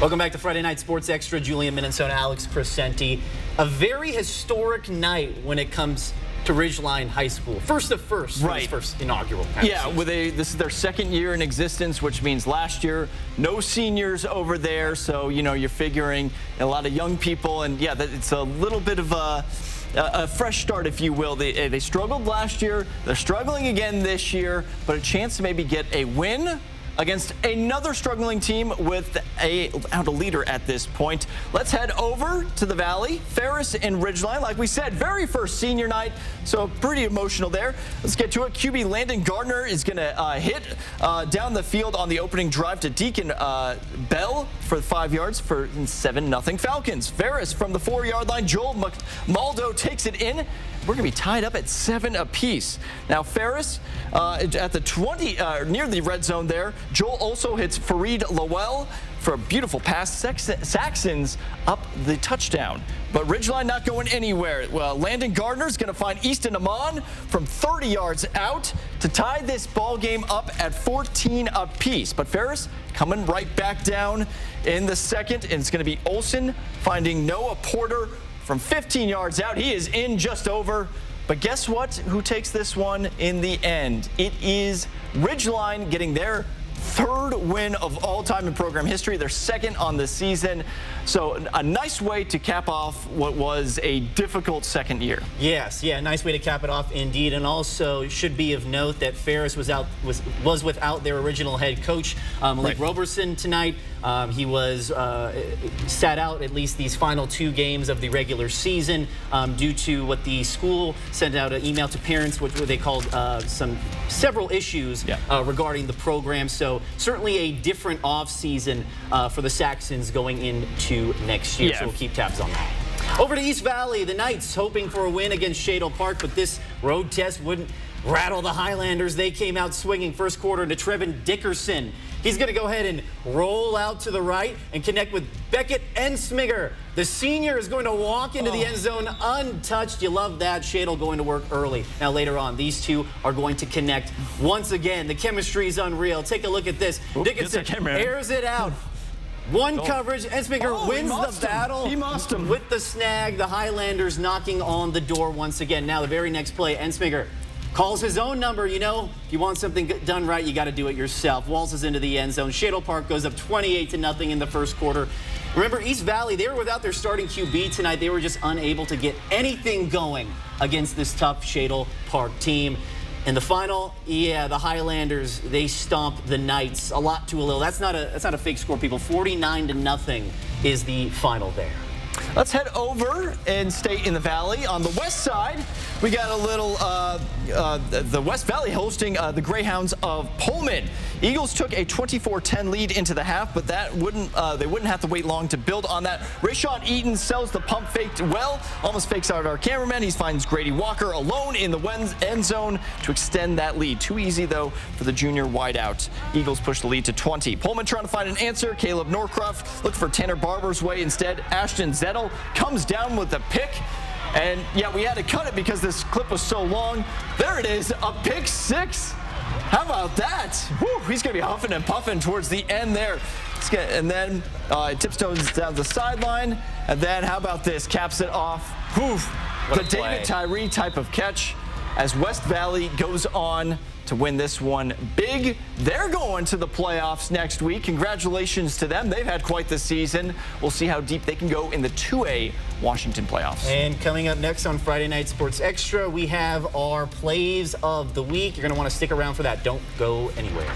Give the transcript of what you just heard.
Welcome back to Friday Night Sports Extra. Julain Mininsohn, Alex Crescenti. A very historic night when it comes to Ridgeline-high-school. First of first, right. First inaugural. Yeah, this is their second year in existence, which means last year no seniors over there. So you're figuring a lot of young people, and yeah, it's a little bit of a fresh start, if you will. They struggled last year. They're struggling again this year, but a chance to maybe get a win against another struggling team without a leader at this point. Let's head over to the Valley. Ferris and Ridgeline, like we said, very first senior night, so pretty emotional there. Let's get to it. QB Landen Garner is going to hit down the field on the opening drive to Deakon Bell for 5 yards for 7-0 Falcons. Ferris from the 4-yard line. Joel Malolo takes it in. We're going to be tied up at 7 apiece. Now Ferris at the 20, near the red zone there. Joel also hits Fareed Lawal for a beautiful pass. Saxons up the touchdown. But Ridgeline not going anywhere. Well, Landen Garner is going to find Easton Amend from 30 yards out to tie this ball game up at 14 apiece. But Ferris coming right back down in the second, and it's going to be Olson finding Noah Porter from 15 yards out. He is in just over. But guess what? Who takes this one in the end? It is Ridgeline getting their third win of all time in program history, their second on the season. So a nice way to cap off what was a difficult second year. Yes, yeah, nice way to cap it off indeed. And also should be of note that Ferris was without their original head coach, Malik Roberson, tonight. He was sat out at least these final 2 games of the regular season due to what the school sent out an email to parents, which they called several issues regarding the program. So certainly a different off season for the Saxons going into next year. So we'll keep tabs on that. Over to East Valley, the Knights hoping for a win against Shadle-Park, but this road test wouldn't rattle the Highlanders. They came out swinging first quarter to Trevin Dickerson. He's going to go ahead and roll out to the right and connect with Beckett and Smigger. The senior is going to walk into the end zone untouched. You love that. Shadle going to work early. Now later on, these two are going to connect once again. The chemistry is unreal. Take a look at this. Dickerson airs it out. One coverage, and Smigger wins the battle. He mossed him with the snag. The Highlanders knocking on the door once again. Now the very next play, Ensminger calls his own number. If you want something done right, you got to do it yourself. Waltzes into the end zone. Shadle-Park goes up 28-0 in the first quarter. Remember, East Valley, they were without their starting QB tonight. They were just unable to get anything going against this tough Shadle-Park team. And the final, the Highlanders, they stomp the Knights a lot to a little. That's not a fake score, people. 49-0 is the final there. Let's head over and stay in the Valley. On the west side, we got a little, the West Valley hosting the Greyhounds of Pullman. Eagles took a 24-10 lead into the half, but that they wouldn't have to wait long to build on that. Rayshon Eaton sells the pump faked well, almost fakes out our cameraman. He finds Grady Walker alone in the end zone to extend that lead. Too easy, though, for the junior wideout. Eagles push the lead to 20. Pullman trying to find an answer. Caleb Norcroft looked for Tanner Barber's way instead. Ashton Zettel comes down with the pick. And yeah, we had to cut it because this clip was so long. There it is, a pick 6. How about that? Woo, he's going to be huffing and puffing towards the end there. And then tiptoes down the sideline. And then how about this? Caps it off. Whew, the David Tyree type of catch as West Valley goes on to win this one big. They're going to the playoffs next week. Congratulations to them. They've had quite the season. We'll see how deep they can go in the 2A Washington playoffs. And coming up next on Friday Night Sports Extra, we have our plays of the week. You're going to want to stick around for that. Don't go anywhere.